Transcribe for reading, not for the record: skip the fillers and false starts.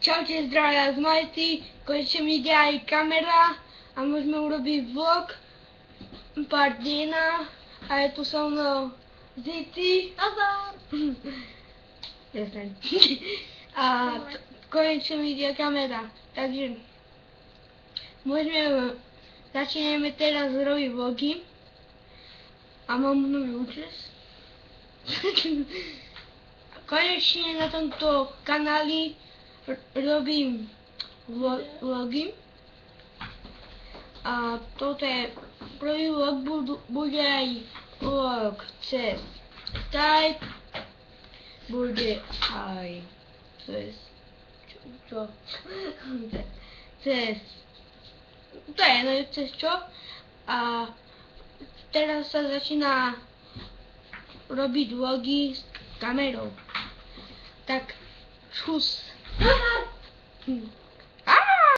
Čaute, zdravia z Majty, konečne mi ide aj kamera a môžeme urobiť vlog, part 1 a je tu so mnou Zici. Nazar! A konečne mi ide kamera, takže začíname teraz robiť vlogy a mám nový účes. Konečne na tomto kanáli robím vlogy a toto je prvý vlog, bude aj vlog cez Skype, bude aj cez čo a teraz sa začína robiť vlogy s kamerou. Tak čus.